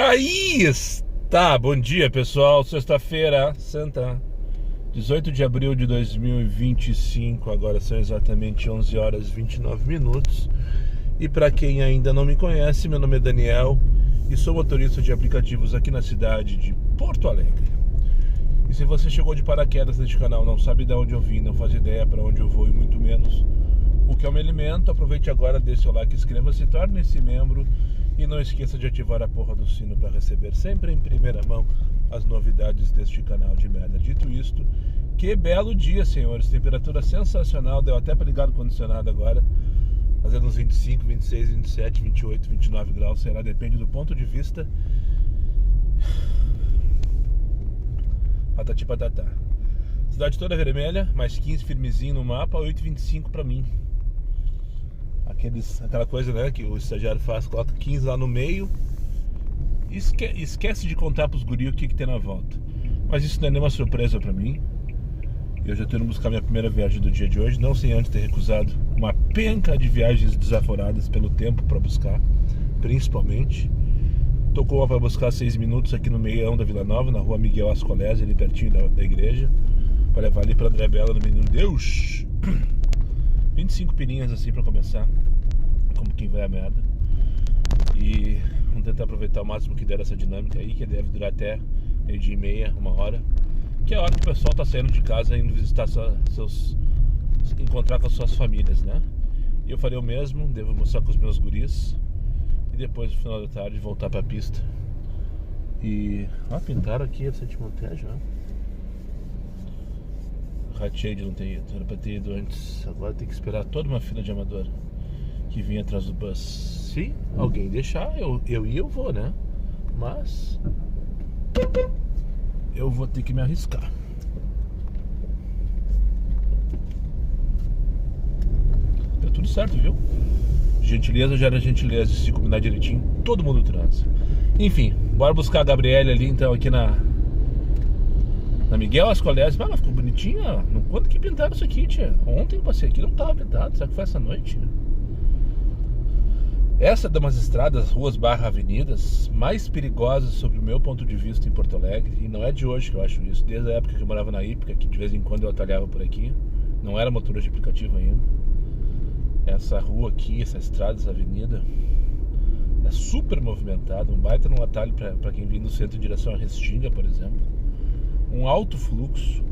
Aí está, bom dia pessoal, sexta-feira santa, 18 de abril de 2025, agora são exatamente 11 horas e 29 minutos. E para quem ainda não me conhece, meu nome é Daniel e sou motorista de aplicativos aqui na cidade de Porto Alegre. E se você chegou de paraquedas neste canal, não sabe de onde eu vim, não faz ideia para onde eu vou e muito menos o que eu me alimento, aproveite agora, deixe seu like, inscreva-se, torne-se membro. E não esqueça de ativar a porra do sino para receber sempre em primeira mão as novidades deste canal de merda. Dito isto, que belo dia, senhores. Temperatura sensacional. Deu até para ligar o condicionado agora. Fazendo uns 25, 26, 27, 28, 29 graus. Será, depende do ponto de vista. Patati patatá. Cidade toda vermelha, mais 15 firmezinho no mapa, 8,25 para mim. Aquela coisa, né, que o estagiário faz, coloca 15 lá no meio e esquece de contar pros guris o que tem na volta. Mas isso não é nenhuma surpresa pra mim. Eu já tô indo buscar minha primeira viagem do dia de hoje, não sem antes ter recusado uma penca de viagens desaforadas pelo tempo pra buscar, principalmente. Tocou uma pra buscar 6 minutos aqui no meião da Vila Nova, na rua Miguel Ascolés, ali pertinho da igreja, pra levar ali pra André Bela, no Menino Deus. 25 pirinhas assim pra começar, como quem vai a merda. E vamos tentar aproveitar o máximo que der essa dinâmica aí, que deve durar até meio-dia e meia, 1 hora, que é a hora que o pessoal tá saindo de casa, indo visitar encontrar com as suas famílias, né? E eu farei o mesmo, devo mostrar com os meus guris e depois no final da tarde voltar pra pista. E pintaram aqui a Sétima Montejo, ó. Ratei de não ter ido, era pra ter ido antes. Agora tem que esperar toda uma fila de amador que vinha atrás do bus. Se alguém deixar, eu vou, né? Mas eu vou ter que me arriscar. Deu tudo certo, viu? Gentileza gera gentileza, se combinar direitinho, todo mundo transa. Enfim, bora buscar a Gabriele ali então, aqui na Miguel Ascolés. Ela ficou bonitinha. Quando que pintaram isso aqui, tia? Ontem eu passei aqui, não tava pintado. Será que foi essa noite? Essa é de umas estradas, ruas barra avenidas mais perigosas sob o meu ponto de vista em Porto Alegre. E não é de hoje que eu acho isso. Desde a época que eu morava na Ípica, que de vez em quando eu atalhava por aqui. Não era motorista de aplicativo ainda. Essa rua aqui, essa estrada, essa avenida é super movimentada. Um baita num atalho para quem vem do centro em direção a Restinga, por exemplo. Um alto fluxo,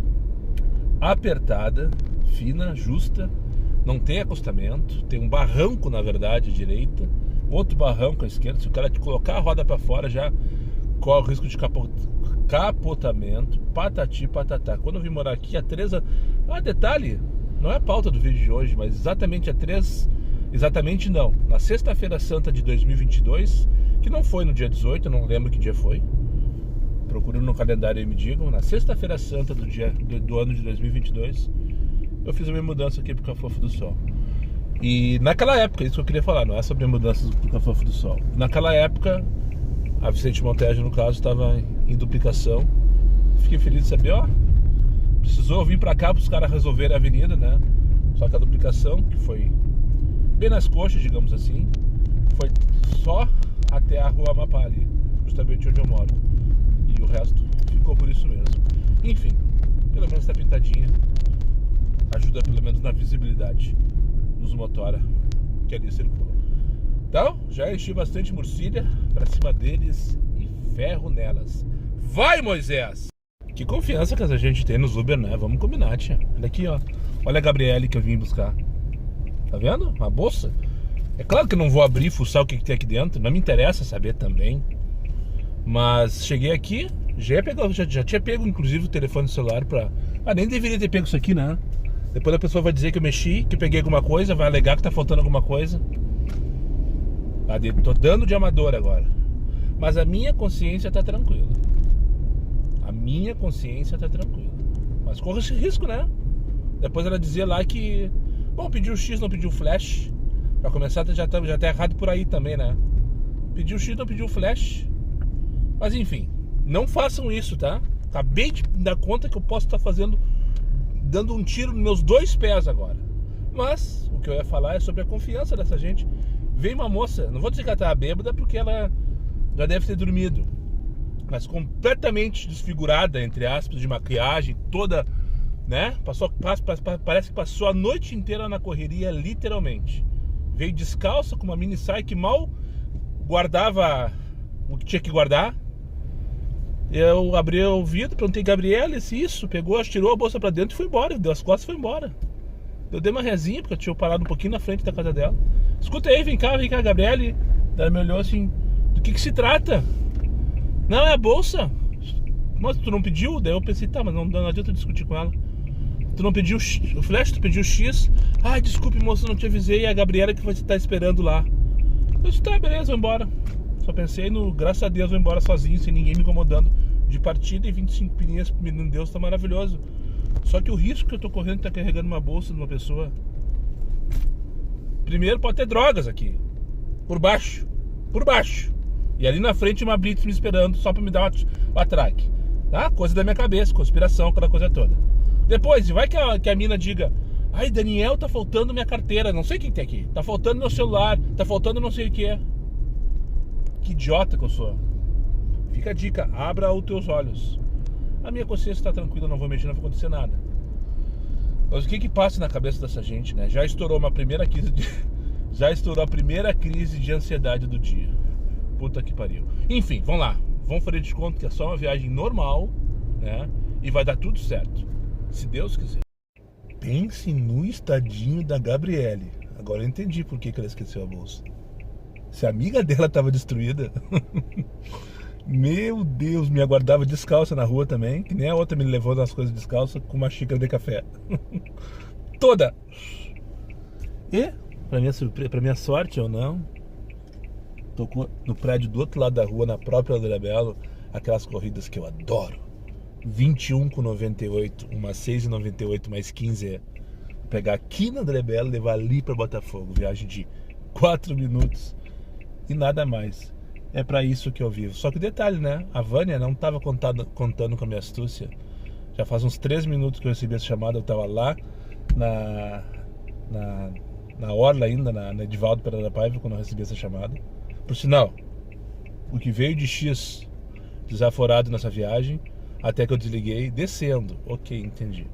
apertada, fina, justa, não tem acostamento, tem um barranco na verdade à direita, outro barranco à esquerda. Se o cara te colocar a roda para fora já corre o risco de capotamento, patati patatá. Quando eu vim morar aqui há 3 anos, detalhe, não é a pauta do vídeo de hoje, mas exatamente não, na sexta-feira santa de 2022, que não foi no dia 18, eu não lembro que dia foi. Procurando no calendário e me digam, na sexta-feira santa do ano de 2022, eu fiz a minha mudança aqui pro Cafofo do Sol. E naquela época, isso que eu queria falar, não é sobre a mudança pro Cafofo do Sol. Naquela época, a Vicente Montejo, no caso, estava em duplicação. Fiquei feliz de saber, precisou vir pra cá para os caras resolverem a avenida, né? Só que a duplicação, que foi bem nas coxas, digamos assim, foi só até a rua Amapá ali, justamente onde eu moro. E o resto ficou por isso mesmo. Enfim, pelo menos tá pintadinha. Ajuda pelo menos na visibilidade dos motora que ali circulam. Então, já enchi bastante murcilha pra cima deles e ferro nelas. Vai, Moisés! Que confiança que a gente tem nos Uber, né? Vamos combinar, tia. Olha aqui, ó. Olha a Gabriele que eu vim buscar. Tá vendo? Uma bolsa. É claro que eu não vou abrir e fuçar o que tem aqui dentro. Não me interessa saber também. Mas cheguei aqui, já tinha pego inclusive o telefone celular pra... nem deveria ter pego isso aqui, né? Depois a pessoa vai dizer que eu mexi, que eu peguei alguma coisa, vai alegar que tá faltando alguma coisa. Tô dando de amador agora. Mas a minha consciência tá tranquila. Mas corre esse risco, né? Depois ela dizia lá que... Bom, pediu X, não pediu flash. Pra começar, já tá errado por aí também, né? Pediu X, não pediu flash. Mas enfim, não façam isso, tá? Acabei de dar conta que eu posso estar dando um tiro nos meus 2 pés agora. Mas o que eu ia falar é sobre a confiança dessa gente. Veio uma moça, não vou dizer que ela estava bêbada, porque ela já deve ter dormido, mas completamente desfigurada, entre aspas, de maquiagem, toda, né? Parece que passou a noite inteira na correria, literalmente. Veio descalça com uma mini saia que mal guardava o que tinha que guardar. Eu abri o vidro, perguntei, Gabriela, isso, pegou, tirou a bolsa pra dentro e foi embora, deu as costas e foi embora. Eu dei uma rezinha, porque eu tinha parado um pouquinho na frente da casa dela. Escuta aí, vem cá, Gabriele. Ela me olhou assim, do que se trata? Não, é a bolsa. Mas tu não pediu? Daí eu pensei, tá, mas não adianta discutir com ela. Tu não pediu o flash, tu pediu o X. Ai, desculpe, moça, não te avisei. É a Gabriela que vai estar esperando lá. Eu disse, tá, beleza, vou embora. Só pensei no, graças a Deus, vou embora sozinho, sem ninguém me incomodando. De partida e 25 pilinhas, meu Deus, tá maravilhoso. Só que o risco que eu tô correndo de tá carregando uma bolsa de uma pessoa. Primeiro, pode ter drogas aqui. Por baixo. E ali na frente uma blitz me esperando só pra me dar o atraque. Tá? Coisa da minha cabeça, conspiração, aquela coisa toda. Depois, vai que a mina diga, ai, Daniel, tá faltando minha carteira. Não sei o que tem aqui. Tá faltando meu celular, tá faltando não sei o que é. Que idiota que eu sou. Fica a dica, abra os teus olhos. A minha consciência está tranquila, não vou mexer, não vai acontecer nada. Mas o que passa na cabeça dessa gente, né? Já estourou a primeira crise de ansiedade do dia. Puta que pariu. Enfim, vamos lá. Vamos fazer de conta que é só uma viagem normal, né? E vai dar tudo certo. Se Deus quiser. Pense no estadinho da Gabriele. Agora eu entendi por que ela esqueceu a bolsa. Se a amiga dela estava destruída... Meu Deus, me aguardava descalça na rua também. Que nem a outra me levou nas coisas descalça com uma xícara de café. Toda! E, pra minha sorte ou não, tocou no prédio do outro lado da rua, na própria André Belo, aquelas corridas que eu adoro. 21,98, uma 6,98 mais 15. Pegar aqui na André Belo e levar ali pra Botafogo. Viagem de 4 minutos e nada mais. É pra isso que eu vivo. Só que detalhe, né? A Vânia não tava contando com a minha astúcia. Já faz uns 3 minutos que eu recebi essa chamada. Eu tava lá na orla ainda, na Edivaldo Pereira da Paiva, quando eu recebi essa chamada. Por sinal, o que veio de X desaforado nessa viagem, até que eu desliguei, descendo. Ok, entendi.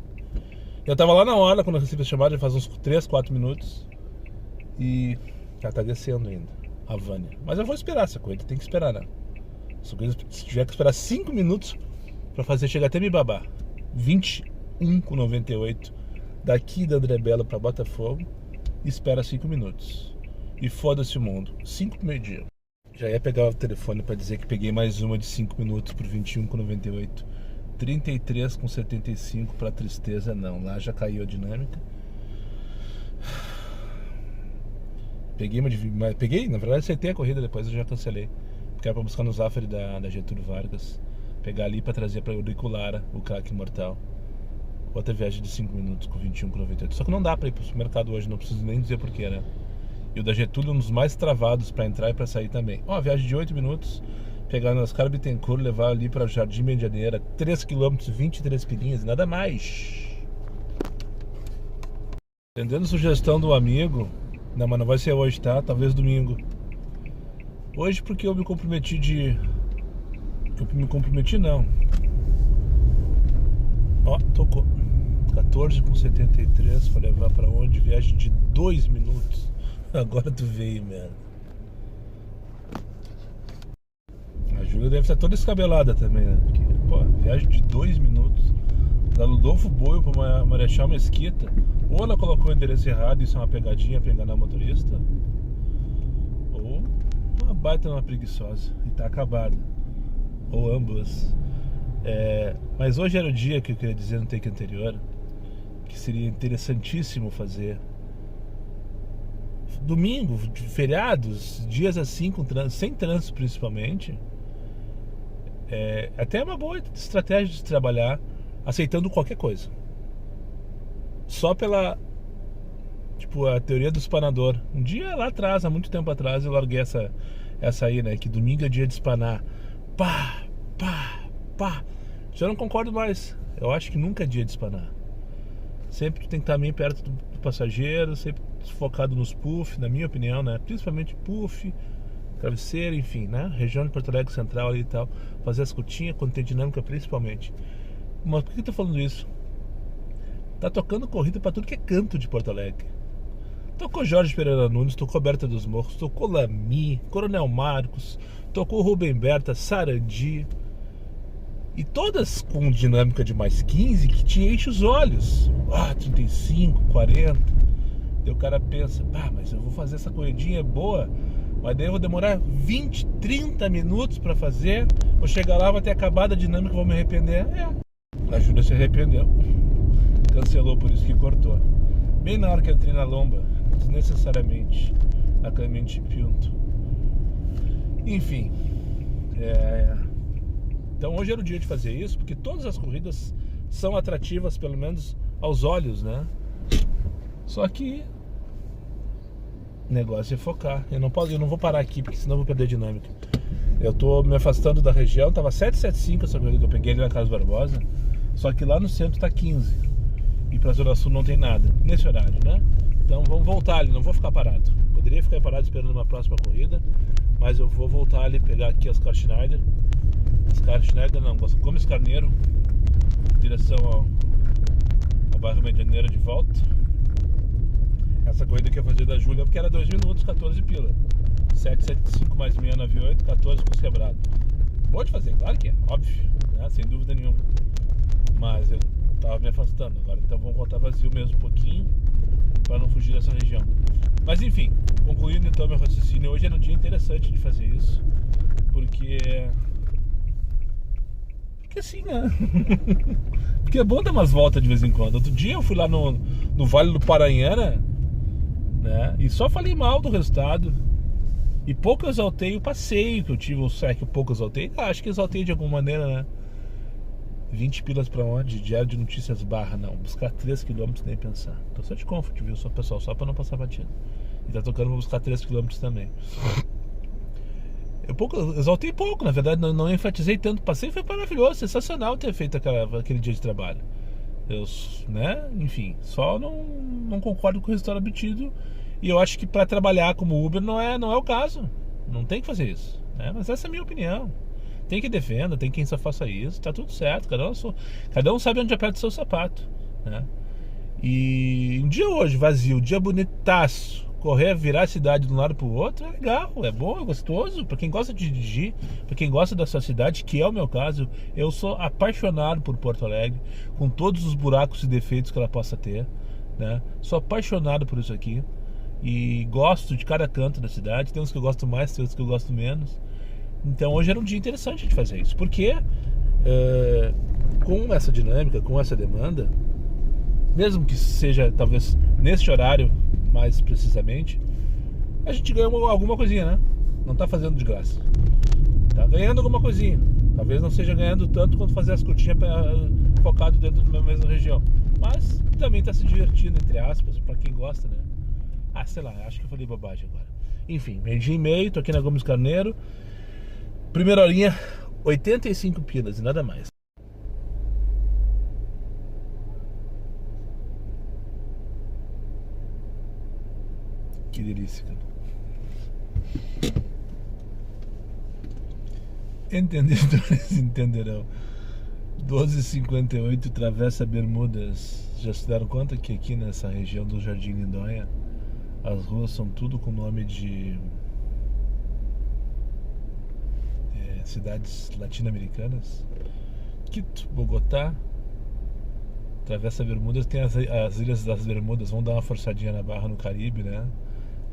Eu tava lá na orla quando eu recebi essa chamada, já faz uns 3, 4 minutos. E já tá descendo ainda. A Vânia. Mas eu vou esperar essa coisa, tem que esperar, né? Essa coisa, se tiver que esperar 5 minutos pra fazer, chega até me babar. 21,98 daqui da André Belo pra Botafogo, espera 5 minutos. E foda-se o mundo. 5 pro meio-dia. Já ia pegar o telefone pra dizer que peguei mais uma de 5 minutos por 21,98. 33,75 pra tristeza, não. Lá já caiu a dinâmica. Peguei, na verdade acertei a corrida, depois eu já cancelei. Porque era pra buscar no Zafari da Getúlio Vargas. Pegar ali pra trazer pra Euriculara, o craque imortal. Outra viagem de 5 minutos com 21,98. Só que não dá pra ir pro supermercado hoje, não preciso nem dizer porquê, né? E o da Getúlio é um dos mais travados pra entrar e pra sair também. Ó, viagem de 8 minutos. Pegar nas Oscar Bittencourt, levar ali pra Jardim Medianeira. 3 km, 23 pilinhas, nada mais. Entendendo a sugestão do amigo... Não, mas não vai ser hoje, tá? Talvez domingo. Hoje porque eu me comprometi não. Ó, tocou. 14,73 pra levar pra onde? Viagem de 2 minutos. Agora tu veio, merda. A Júlia deve estar toda escabelada também, né? Porque, pô, viagem de 2 minutos. Da Ludolfo Boio pra Marechal Mesquita. Ou ela colocou o endereço errado, isso é uma pegadinha pra enganar o motorista, ou uma baita uma preguiçosa e tá acabada, ou ambas. Mas hoje era o dia que eu queria dizer no take anterior, que seria interessantíssimo fazer domingo, feriados, dias assim sem trânsito principalmente. Até é uma boa estratégia de trabalhar aceitando qualquer coisa. Só pela, tipo, a teoria do espanador. Um dia lá atrás, há muito tempo atrás, eu larguei essa aí, né? Que domingo é dia de espanar. Pá, pá, pá. Já não concordo mais. Eu acho que nunca é dia de espanar. Sempre tem que estar bem perto do passageiro, sempre focado nos puff, na minha opinião, né? Principalmente puff, Travesseiro, enfim, né? Região de Porto Alegre Central ali e tal. Fazer as curtinhas, quando tem dinâmica principalmente. Mas por que eu tô falando isso? Tá tocando corrida pra tudo que é canto de Porto Alegre. Tocou Jorge Pereira Nunes, tocou Berta dos Morros, tocou Lamy, Coronel Marcos, tocou Rubem Berta, Sarandi. E todas com dinâmica de mais 15 que te enche os olhos. 35, 40. Daí o cara pensa, mas eu vou fazer essa corridinha boa, mas daí eu vou demorar 20, 30 minutos pra fazer. Vou chegar lá, vai ter acabado a dinâmica, vou me arrepender. A Júlia se arrependeu. Cancelou, por isso que cortou. Bem na hora que eu entrei na lomba, desnecessariamente, a Clemente Pinto. Enfim, então hoje era o dia de fazer isso, porque todas as corridas são atrativas, pelo menos aos olhos, né? Só que o negócio é focar. Eu não vou parar aqui, porque senão eu vou perder a dinâmica. Eu tô me afastando da região, tava 775 essa corrida que eu peguei ali na Casa Barbosa. Só que lá no centro tá 15. E pra Zona Sul não tem nada, nesse horário, né? Então vamos voltar ali, não vou ficar parado. Poderia ficar parado esperando uma próxima corrida, mas eu vou voltar ali, pegar aqui as Car Schneider. Gomes Carneiro, direção ao bairro Medianeira de volta. Essa corrida que eu ia fazer da Júlia, porque era 2 minutos, 14 pila. 775 mais 698, 14 com quebrado. Pode fazer, claro que é, óbvio, né? Sem dúvida nenhuma. Mas eu tava me afastando agora, então vamos voltar vazio mesmo um pouquinho, para não fugir dessa região. Mas enfim, concluindo então meu raciocínio, hoje era um dia interessante de fazer isso, porque assim, né? Porque é bom dar umas voltas de vez em quando. Outro dia eu fui lá no Vale do Paranhana, né? E só falei mal do resultado. E pouco exaltei o passeio que eu tive. Ou será que eu pouco exaltei? Acho que exaltei de alguma maneira, né? 20 pilas pra onde? Diário de Notícias Barra, não. Buscar 3 km nem pensar. Tô só de comfort, viu? Só, pessoal, só pra não passar batido. E tá tocando pra buscar 3 km também. Eu exaltei pouco, na verdade, não enfatizei tanto. O passeio foi maravilhoso, sensacional ter feito aquele dia de trabalho. Né? Enfim, só não concordo com o resultado obtido. E eu acho que para trabalhar como Uber não é o caso. Não tem que fazer isso, né? Mas essa é a minha opinião. Tem quem defenda, tem quem só faça isso. Tá tudo certo, cada um sabe onde aperta o seu sapato, né? E um dia hoje, vazio, um dia bonitaço, correr, virar a cidade de um lado pro outro, é legal, é bom, é gostoso. Pra quem gosta de dirigir, pra quem gosta da sua cidade, que é o meu caso, eu sou apaixonado por Porto Alegre, com todos os buracos e defeitos que ela possa ter, né? Sou apaixonado por isso aqui e gosto de cada canto da cidade. Tem uns que eu gosto mais, tem outros que eu gosto menos. Então hoje era um dia interessante de fazer isso, porque com essa dinâmica, com essa demanda, mesmo que seja talvez neste horário mais precisamente, a gente ganha alguma coisinha, né? Não tá fazendo de graça, tá ganhando alguma coisinha. Talvez não seja ganhando tanto quanto fazer as curtinhas focado dentro da mesma região, mas também tá se divertindo, entre aspas, pra quem gosta, né? Sei lá, acho que eu falei bobagem agora. Enfim, 12h30, tô aqui na Gomes Carneiro. Primeira horinha, 85 pilas e nada mais. Que delícia, cara. Entendedores entenderão. 12h58, Travessa Bermudas. Já se deram conta que aqui nessa região do Jardim Lindóia as ruas são tudo com nome de cidades latino-americanas? Quito, Bogotá, Travessa Bermudas, tem as Ilhas das Bermudas. Vamos dar uma forçadinha na barra no Caribe, né?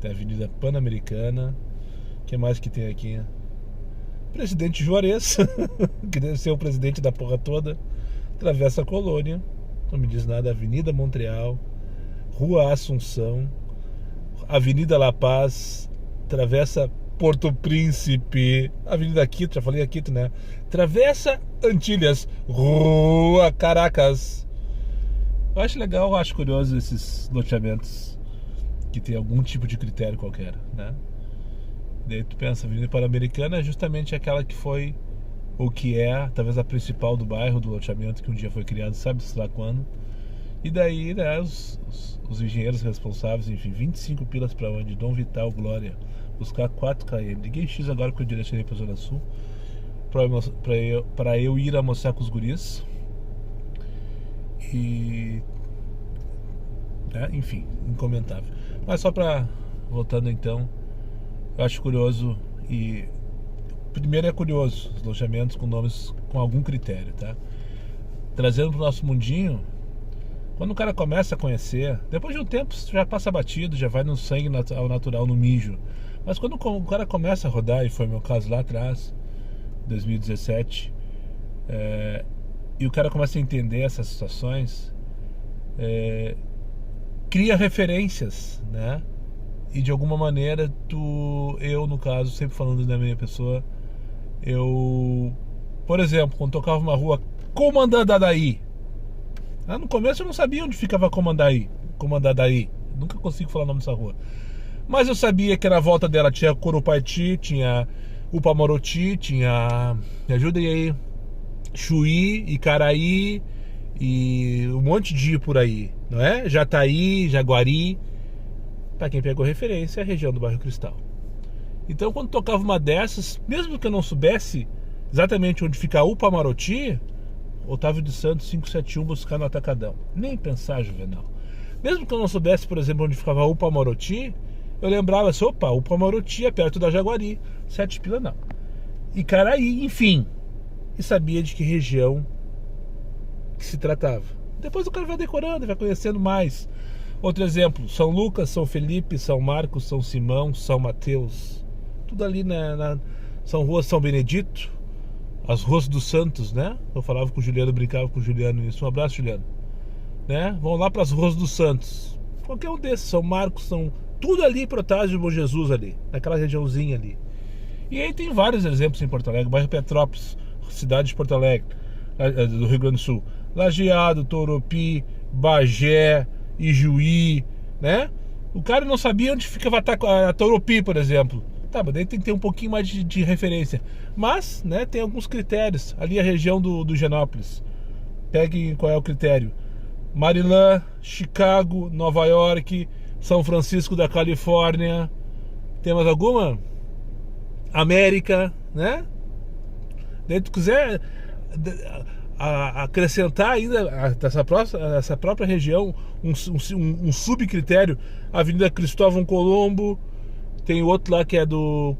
Tem a Avenida Pan-Americana. O que mais que tem aqui? Presidente Juarez, que deve ser o presidente da porra toda. Travessa Colônia, não me diz nada. Avenida Montreal, Rua Assunção, Avenida La Paz, Travessa Porto Príncipe, Avenida Quito, já falei a Quito, né? Travessa Antilhas, Rua Caracas. Eu acho legal, eu acho curioso esses loteamentos que tem algum tipo de critério qualquer, né? Daí tu pensa, a Avenida Pan-Americana é justamente aquela que foi, ou que é, talvez a principal do bairro, do loteamento que um dia foi criado, sabe-se lá quando. E daí, né, os engenheiros responsáveis, enfim, 25 pilas pra onde? Dom Vital, Glória, buscar 4 km. Liguei X agora porque eu direcionei pra Zona Sul pra eu ir almoçar com os guris. E... enfim, incomentável. Mas só pra... voltando então, eu acho curioso e... Primeiro é curioso, os loteamentos com nomes com algum critério, tá? Trazendo pro nosso mundinho, quando o cara começa a conhecer, depois de um tempo já passa batido, já vai no sangue ao natural, no mijo. Mas quando o cara começa a rodar, e foi meu caso lá atrás, 2017, e o cara começa a entender essas situações, cria referências, né? E de alguma maneira eu no caso, sempre falando da minha pessoa, eu, por exemplo, quando tocava uma rua Comandadaí, no começo eu não sabia onde ficava Comandadaí, nunca consigo falar o nome dessa rua, mas eu sabia que na volta dela tinha Curupaiti, tinha Upamoroti, tinha, me ajudem aí, Chuí, Icaraí e um monte de por aí, não é? Jataí, Jaguari. Para quem pegou referência, é a região do bairro Cristal. Então, quando tocava uma dessas, mesmo que eu não soubesse exatamente onde fica Upamoroti, Otávio de Santos 571 buscar no Atacadão. Nem pensar, Juvenal. Mesmo que eu não soubesse, por exemplo, onde ficava Upamoroti, eu lembrava assim, opa, Upamoroti é perto da Jaguari. 7 pila não. Icaraí, enfim. E sabia de que região que se tratava. Depois o cara vai decorando, vai conhecendo mais. Outro exemplo, São Lucas, São Felipe, São Marcos, São Simão, São Mateus. Tudo ali são ruas São Benedito, as ruas dos Santos, né? Eu falava com o Juliano, brincava com o Juliano nisso. Um abraço, Juliano. Né? Vão lá para as ruas dos Santos. Qualquer um desses, São Marcos, são tudo ali Protásio de Bom Jesus ali, naquela regiãozinha ali. E aí tem vários exemplos em Porto Alegre, bairro Petrópolis, cidade de Porto Alegre, do Rio Grande do Sul. Lajeado, Toropi, Bagé, Ijuí, né? O cara não sabia onde ficava a Toropi, por exemplo. Tá, mas daí tem que ter um pouquinho mais de referência. Mas, né, tem alguns critérios. Ali a região do Higienópolis. Pegue qual é o critério. Maryland, Chicago, Nova York, São Francisco da Califórnia. Tem mais alguma? América, né? Daí tu quiser acrescentar ainda essa própria região um subcritério, Avenida Cristóvão Colombo, tem outro lá que é do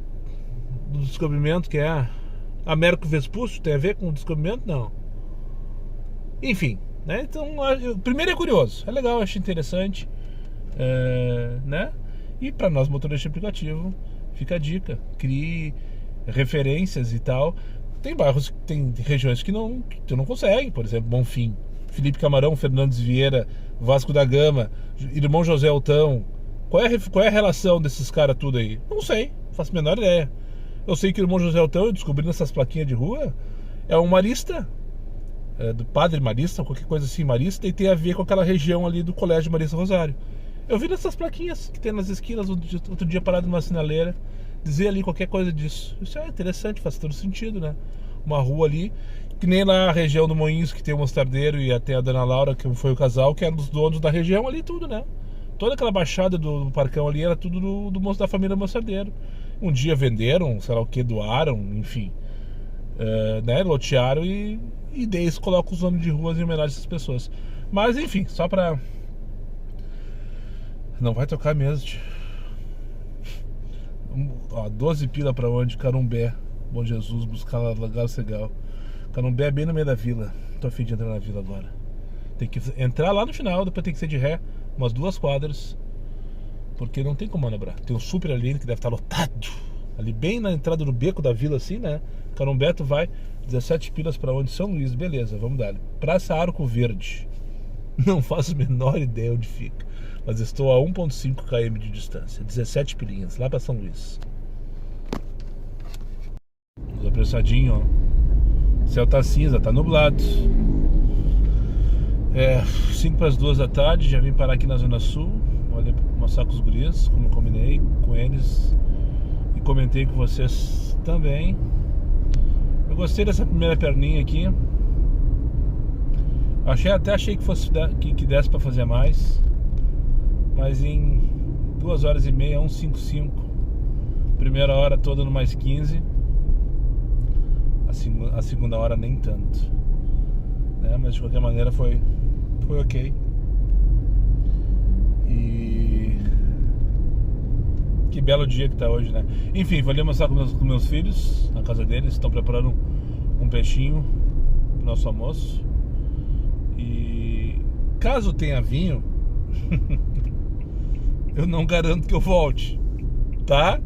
descobrimento, que é Américo Vespúcio, tem a ver com o descobrimento? Não. Enfim, né? Então, primeiro é curioso, é legal, acho interessante, né? E para nós motoristas de aplicativo, fica a dica, crie referências e tal. Tem bairros, tem regiões que tu não consegue, por exemplo, Bonfim, Felipe Camarão, Fernandes Vieira, Vasco da Gama, Irmão José Altão. Qual é a relação desses caras tudo aí? Não sei, não faço a menor ideia. Eu sei que o Irmão José Altão, eu descobri nessas plaquinhas de rua, é um marista, do padre marista, qualquer coisa assim, marista, e tem a ver com aquela região ali do Colégio Marista Rosário. Eu vi nessas plaquinhas que tem nas esquinas, outro dia parado numa sinaleira, dizer ali qualquer coisa disso. Isso é interessante, faz todo sentido, né? Uma rua ali, que nem na região do Moinhos, que tem o Mostardeiro e até a Dona Laura, que foi o casal, que eram os donos da região ali, tudo, né? Toda aquela baixada do Parcão ali era tudo da família Mostardeiro. Um dia venderam, sei lá o que, doaram, enfim, né? Lotearam e daí eles colocam os nomes de ruas em homenagem a essas pessoas. Mas enfim, só pra... Não vai tocar mesmo, tio. 12 pila pra onde? Carumbé, Bom Jesus, buscar Lagar Segal. Carumbé é bem no meio da vila. Tô a fim de entrar na vila agora. Tem que entrar lá no final, depois tem que ser de ré, umas 2 quadras, porque não tem como manobrar. Tem um super ali que deve estar lotado, ali bem na entrada do beco da vila assim, né? Carumbé tu vai 17 pilas pra onde? São Luís, beleza, vamos dar. Praça Arco Verde, não faço a menor ideia onde fica, mas estou a 1,5 km de distância, 17 pilinhas, lá pra São Luís. Os apressadinhos, ó. O céu tá cinza, tá nublado. 5 para as 2 da tarde, já vim parar aqui na Zona Sul. Olha, mostrar com os guris, como eu combinei com eles e comentei com vocês também. Eu gostei dessa primeira perninha aqui. Achei que fosse que desse para fazer mais, mas em 2 horas e meia, 1,55, Primeira hora toda no mais 15. A segunda hora nem tanto, né? Mas de qualquer maneira foi ok. E que belo dia que tá hoje, né? Enfim, vou ali almoçar com meus filhos na casa deles. Estão preparando um peixinho pro nosso almoço. E caso tenha vinho, eu não garanto que eu volte, tá?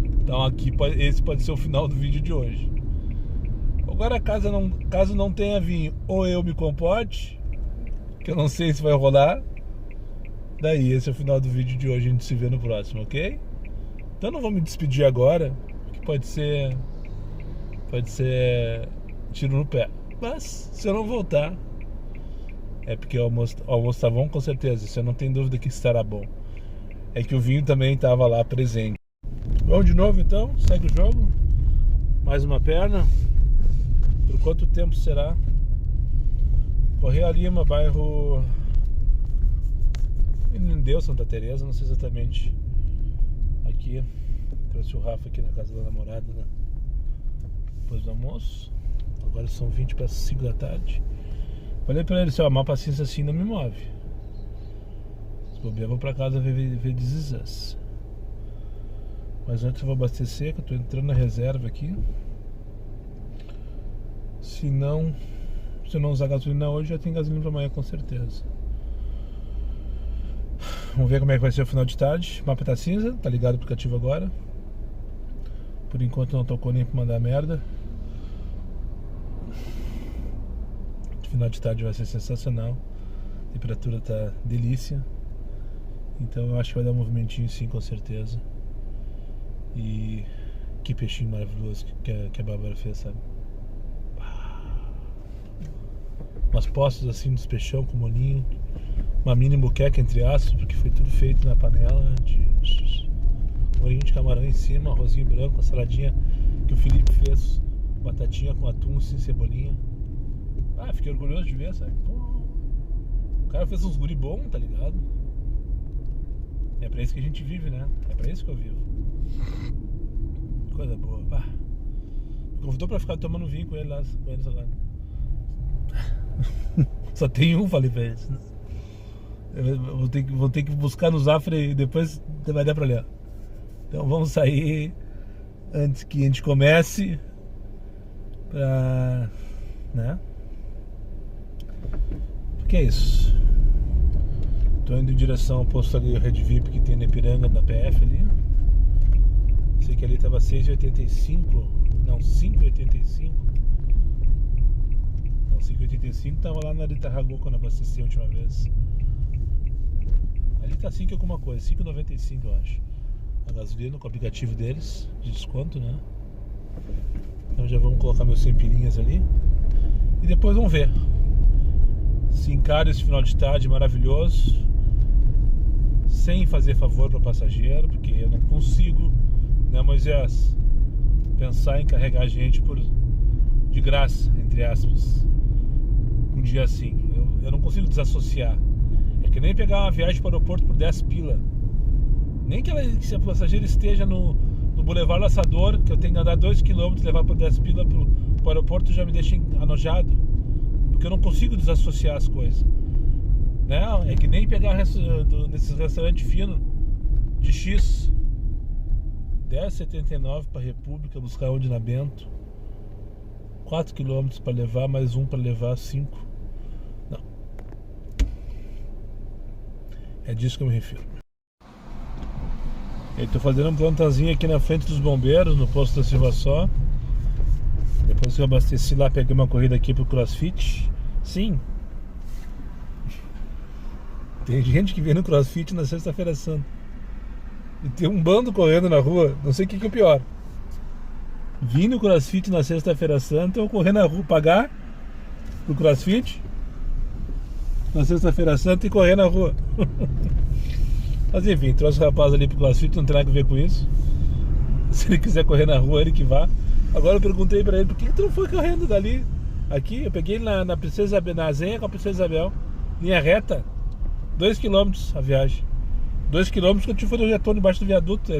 Então aqui esse pode ser o final do vídeo de hoje. Agora caso não tenha vinho ou eu me comporte, que eu não sei se vai rolar, daí esse é o final do vídeo de hoje. A gente se vê no próximo, ok? Então não vou me despedir agora, que pode ser tiro no pé. Mas se eu não voltar, é porque o almoço tá bom, com certeza. Isso eu não tenho dúvida que estará bom. É que o vinho também estava lá presente. Vamos de novo então, segue o jogo. Mais uma perna. Por quanto tempo será? Correia Lima, bairro Menindeu, Santa Teresa, não sei exatamente. Aqui, trouxe o Rafa aqui na casa da namorada, né? Depois do almoço. Agora são 20 para 5 da tarde. Falei pra ele, se a má paciência assim não me move. Se bobear, eu vou pra casa ver This Is Us. Mas antes eu vou abastecer, que eu tô entrando na reserva aqui. Se eu não usar gasolina hoje, já tem gasolina pra amanhã com certeza. Vamos ver como é que vai ser o final de tarde. O mapa tá cinza, tá ligado o aplicativo agora. Por enquanto não tocou nem pra mandar merda. O final de tarde vai ser sensacional. A temperatura tá delícia. Então eu acho que vai dar um movimentinho sim, com certeza. E que peixinho maravilhoso que a Bárbara fez, sabe? Umas postas assim dos peixão com molinho. Uma mini moqueca entre aspas, porque foi tudo feito na panela de molhinho de camarão em cima, arrozinho branco, a saladinha que o Felipe fez, batatinha com atum sem cebolinha. Ah, fiquei orgulhoso de ver, sabe? Pô, o cara fez uns guri bom, tá ligado? É pra isso que a gente vive, né? É pra isso que eu vivo. Coisa boa, pá. Me convidou pra ficar tomando vinho com eles agora. Só tem um, falei pra eles. Eu vou ter que buscar no Zafra e depois vai dar pra ler. Então vamos sair antes que a gente comece pra... né? Porque é isso. Tô indo em direção ao posto ali, o Red VIP que tem na Ipiranga da PF ali. Sei que ali tava 6,85. Não, 5,85. Não, 5,85 tava lá na Rita Ragô quando abasteci a última vez. Ali tá 5 alguma coisa, 5,95 eu acho. A gasolina com o aplicativo deles, de desconto, né? Então já vamos colocar meus 100 pilinhas ali. E depois vamos ver se encaro esse final de tarde maravilhoso, sem fazer favor para passageiro, porque eu não consigo, né, Moisés, pensar em carregar gente de graça, entre aspas, um dia assim. Eu não consigo desassociar. É que nem pegar uma viagem para o aeroporto por 10 pila. Nem que se a passageira esteja no Boulevard Laçador, que eu tenho que andar 2 km, levar por 10 pila pro aeroporto, já me deixa anojado. Porque eu não consigo desassociar as coisas, né? É que nem pegar nesses restaurantes finos de X, 10,79 para República, buscar onde na Bento, 4 km para levar, mais um para levar 5. Não. É disso que eu me refiro. Eu tô fazendo um plantazinho aqui na frente dos bombeiros, no posto da Silva Só. Depois que eu abasteci lá, peguei uma corrida aqui pro CrossFit. Sim. Tem gente que vem no CrossFit na sexta-feira santa. E tem um bando correndo na rua. Não sei o que é o pior. Vim no CrossFit na sexta-feira santa ou correr na rua, pagar pro CrossFit na sexta-feira santa e correr na rua. Mas enfim, trouxe o rapaz ali pro CrossFit, não tem nada a ver com isso. Se ele quiser correr na rua, ele que vá. Agora eu perguntei pra ele, por que tu não foi correndo dali? Aqui, eu peguei ele na Princesa Isabel, na Zenha com a Princesa Isabel, linha reta, 2 km a viagem. 2 quilômetros que eu tive no retorno debaixo do viaduto.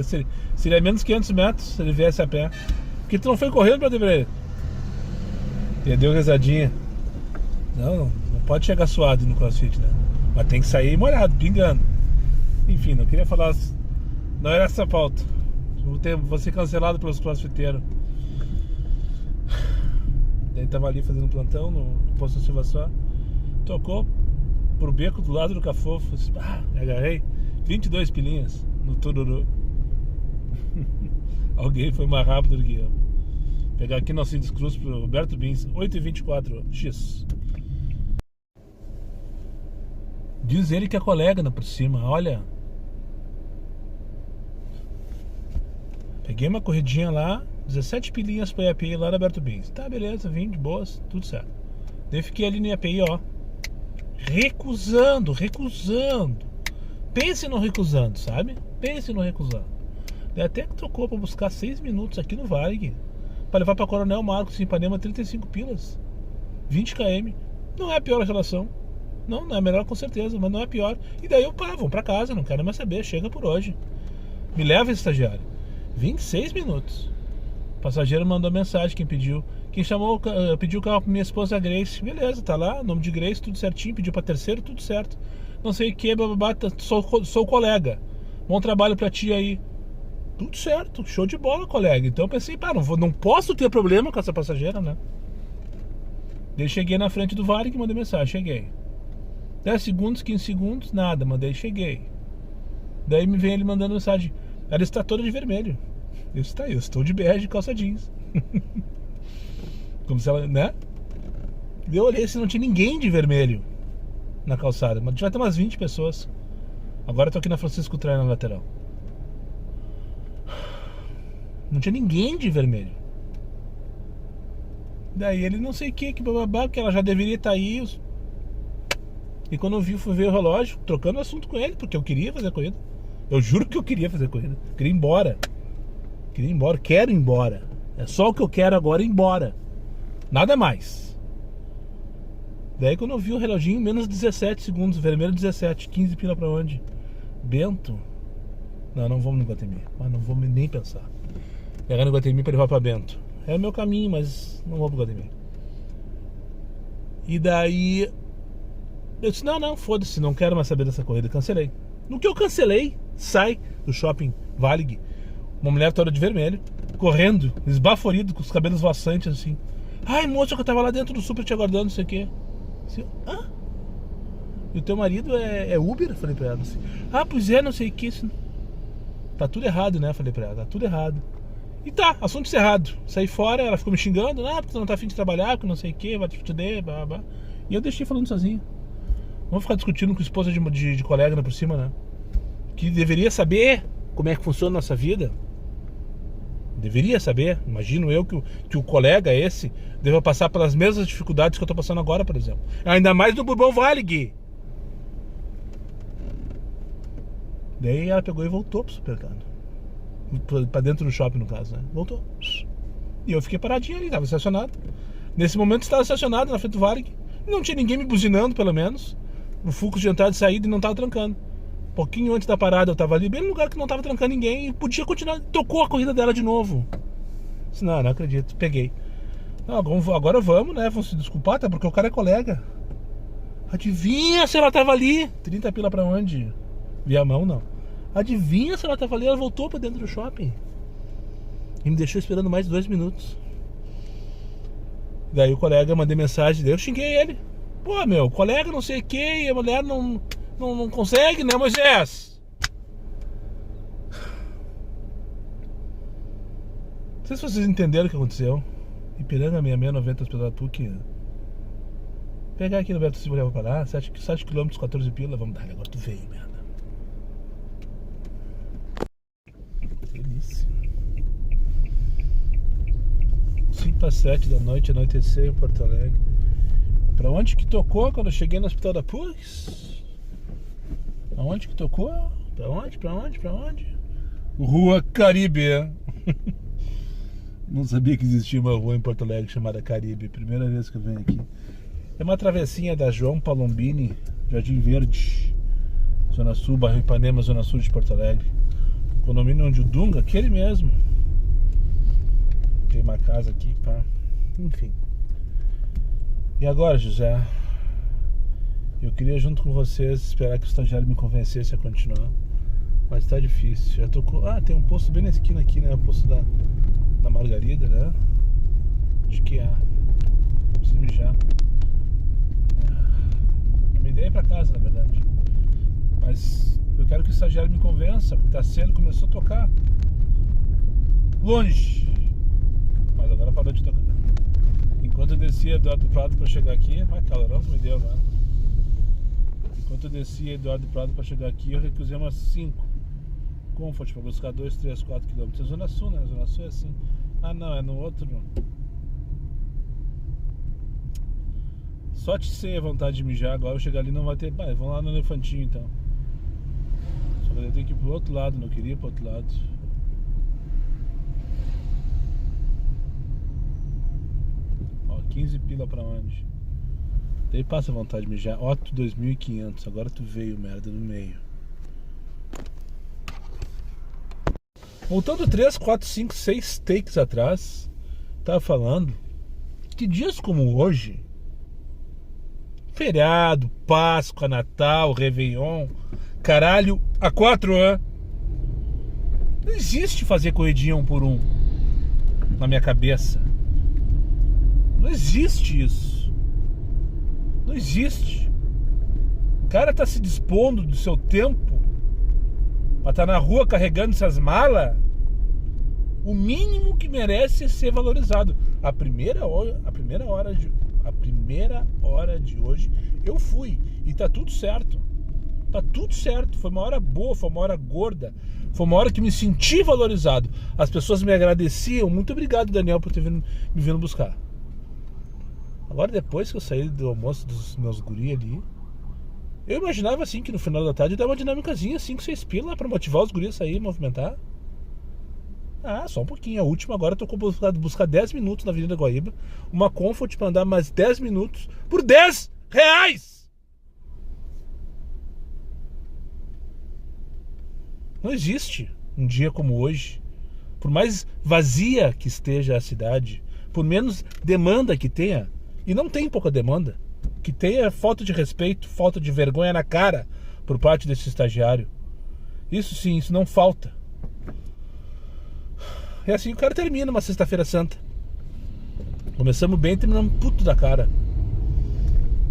Seria menos 500 metros se ele viesse a pé. Porque tu não foi correndo pra Debré. E deu risadinha. Não pode chegar suado no CrossFit, né? Mas tem que sair molhado, pingando. Enfim, não queria falar. Não era essa a pauta. Vou ser cancelado pelos crossfiteiros. Daí tava ali fazendo plantão no posto Silva Só. Tocou pro beco do lado do Cafofo. Agarrei 22 pilinhas no tururu. Alguém foi mais rápido do que eu. Pegar aqui no Alcides Cruz pro Roberto Bins, 8h24x. Diz ele que é colega por cima, olha. Peguei uma corridinha lá, 17 pilinhas pro IAPI lá no Roberto Bins. Tá, beleza, vim de boas, tudo certo. Daí fiquei ali no IAPI, ó. Recusando. Pense no recusando, sabe? Pense no recusando. Daí até que tocou pra buscar 6 minutos aqui no Varig. Pra levar pra Coronel Marcos, em Ipanema, 35 pilas. 20 km. Não é a pior relação. Não é a melhor com certeza, mas não é a pior. E daí eu, vamos pra casa, não quero mais saber, chega por hoje. Me leva esse estagiário. 26 minutos. O passageiro mandou mensagem, quem pediu. Quem chamou, pediu o carro pra minha esposa Grace. Beleza, tá lá, nome de Grace, tudo certinho. Pediu pra terceiro, tudo certo. Não sei o que, bababá, sou colega. Bom trabalho pra ti aí. Tudo certo, show de bola, colega. Então eu pensei, não posso ter problema com essa passageira, né? Daí cheguei na frente do Varig e mandei mensagem, cheguei. 10 segundos, 15 segundos, nada, mandei, cheguei. Daí me vem ele mandando mensagem. Ela está toda de vermelho. Eu estou de bege, calça jeans. Como se ela, né? Eu olhei se não tinha ninguém de vermelho na calçada, mas devia ter umas 20 pessoas. Agora eu tô aqui na Francisco Traia, na lateral. Não tinha ninguém de vermelho. Daí ele não sei o que bababá, que ela já deveria estar aí. E quando eu vi, fui ver o relógio, trocando assunto com ele, porque eu queria fazer a corrida. Eu juro que eu queria fazer a corrida. Queria ir embora. Quero ir embora. É só o que eu quero agora, ir embora. Nada mais. Daí quando eu vi o reloginho, menos 17 segundos, vermelho 17, 15 pila pra onde? Bento? Não vamos no Guatemi. Mas não vou nem pensar. Pegar no Guatemi pra levar pra Bento. É o meu caminho, mas não vou pro Guatemi. E daí eu disse, não, foda-se, não quero mais saber dessa corrida, cancelei. No que eu cancelei, sai do shopping Varig uma mulher toda de vermelho, correndo, esbaforido, com os cabelos vaçantes assim. Ai, moça, que eu tava lá dentro do super te aguardando, não sei o quê. Assim, e o teu marido é Uber? Falei pra ela assim. Pois é, não sei o que. Tá tudo errado, né? Falei pra ela, tá tudo errado. E tá, assunto encerrado. Saí fora, ela ficou me xingando, porque tu não tá afim de trabalhar, porque não sei o que, vai te fuder, blá, blá. E eu deixei falando sozinho. Vamos ficar discutindo com esposa de colega, né, por cima, né? Que deveria saber como é que funciona a nossa vida. Deveria saber. Imagino eu que o colega esse deva passar pelas mesmas dificuldades que eu tô passando agora, por exemplo. Ainda mais no Bourbon Varig. Daí ela pegou e voltou pro supermercado. Pra dentro do shopping, no caso, né? Voltou. E eu fiquei paradinho ali, tava estacionado. Nesse momento estava estacionado na frente do Varig. Não tinha ninguém me buzinando, pelo menos. O fluxo de entrada e saída e não tava trancando. Um pouquinho antes da parada eu tava ali, bem no lugar que não tava trancando ninguém. E podia continuar, tocou a corrida dela de novo. Disse, não acredito, peguei. Agora vamos, né? Vamos se desculpar, até porque o cara é colega. Adivinha se ela tava ali? 30 pila pra onde? Via mão, não. Adivinha se ela tava ali? Ela voltou pra dentro do shopping e me deixou esperando mais 2 minutos. Daí o colega, mandei mensagem, daí eu xinguei ele. Pô, meu, colega não sei o que, e a mulher não consegue, né, Moisés? Não sei se vocês entenderam o que aconteceu. Ipiranga 6690 Hospital da PUC. Pegar aqui no Beto Silva, levar pra lá, 7 km, 14 pila, vamos dar, agora tu veio, merda. Delícia. 5:07 da noite, anoiteceu em Porto Alegre. Pra onde que tocou quando eu cheguei no Hospital da PUC? Aonde que tocou? Pra onde? Rua Caribe. Não sabia que existia uma rua em Porto Alegre chamada Caribe. Primeira vez que eu venho aqui. É uma travessinha da João Palombini, Jardim Verde. Zona Sul, bairro Ipanema, Zona Sul de Porto Alegre. Condomínio onde o Dunga, aquele mesmo. Tem uma casa aqui, pá. Enfim. E agora, José? Eu queria junto com vocês esperar que o estagiário me convencesse a continuar. Mas tá difícil. Já tô com... tem um posto bem na esquina aqui, né? O posto da Margarida, né? Acho que é. Preciso mijar. A minha ideia é ir pra casa, na verdade. Mas eu quero que o estagiário me convença, porque tá cedo, começou a tocar. Longe. Mas agora parou de tocar. Enquanto eu descia Eduardo Prado pra chegar aqui, calorão que me deu agora. Enquanto eu descia Eduardo Prado pra chegar aqui, eu recusei umas 5 Comfort pra buscar 2, 3, 4 quilômetros. Zona Sul, né? Zona Sul é assim. Não, é no outro. Só te sei a vontade de mijar. Agora eu chegar ali não vai ter. Vamos lá no Elefantinho então. Só que eu tenho que ir pro outro lado, não queria ir pro outro lado. Ó, 15 pila pra onde? Daí passa a vontade de mijar. Otto 2500. Agora tu veio, merda, no meio. Voltando 3, 4, 5, 6 takes atrás, tava falando que dias como hoje, feriado, Páscoa, Natal, Réveillon, caralho, há 4 anos, não existe fazer corridinha 1 por 1 na minha cabeça. Não existe isso. Não existe. O cara tá se dispondo do seu tempo pra estar na rua carregando essas malas. O mínimo que merece é ser valorizado. A primeira hora de hoje eu fui e tá tudo certo. Tá tudo certo. Foi uma hora boa, foi uma hora gorda. Foi uma hora que me senti valorizado. As pessoas me agradeciam. Muito obrigado, Daniel, por ter me vindo buscar. Agora, depois que eu saí do almoço dos meus guri ali, eu imaginava assim que no final da tarde eu dava uma dinâmicazinha, 5, 6 pila pra motivar os guri a sair e movimentar. Só um pouquinho. A última agora eu tô buscar 10 minutos na Avenida Guaíba. Uma Comfort pra andar mais 10 minutos por R$10. Não existe um dia como hoje. Por mais vazia que esteja a cidade, por menos demanda que tenha, e não tem pouca demanda, que tenha falta de respeito, falta de vergonha na cara por parte desse estagiário. Isso sim, isso não falta. É assim, o cara termina uma sexta-feira santa. Começamos bem e terminamos puto da cara.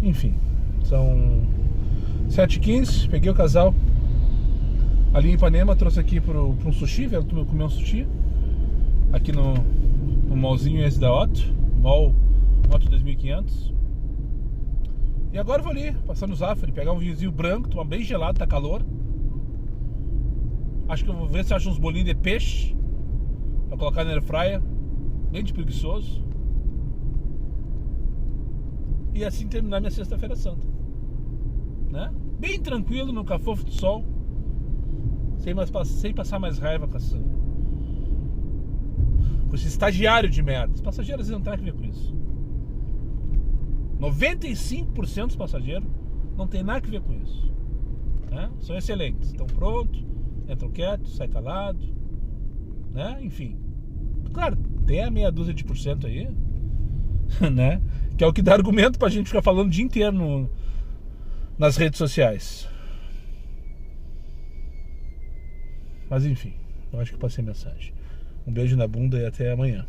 Enfim, são 7h15, peguei o casal ali em Ipanema, trouxe aqui para um sushi, veio comer um sushi aqui no mallzinho esse da Otto, Mall Otto 2500. E agora eu vou ali, passar no Zafari, pegar um vinhozinho branco, tomar bem gelado, tá calor. Acho que eu vou ver se eu acho uns bolinhos de peixe pra colocar na airfryer, bem de preguiçoso. E assim terminar minha sexta-feira santa, né? Bem tranquilo, no cafofo do sol, sem passar mais raiva com esse estagiário de merda. Os passageiros não tem nada a ver com isso. 95% dos passageiros não tem nada a ver com isso, né? São excelentes, estão prontos, entram quietos, saem calados, né? Enfim, claro, tem a meia dúzia de % aí, né? Que é o que dá argumento pra gente ficar falando o dia inteiro nas redes sociais. Mas enfim, eu acho que passei a mensagem. Um beijo na bunda e até amanhã.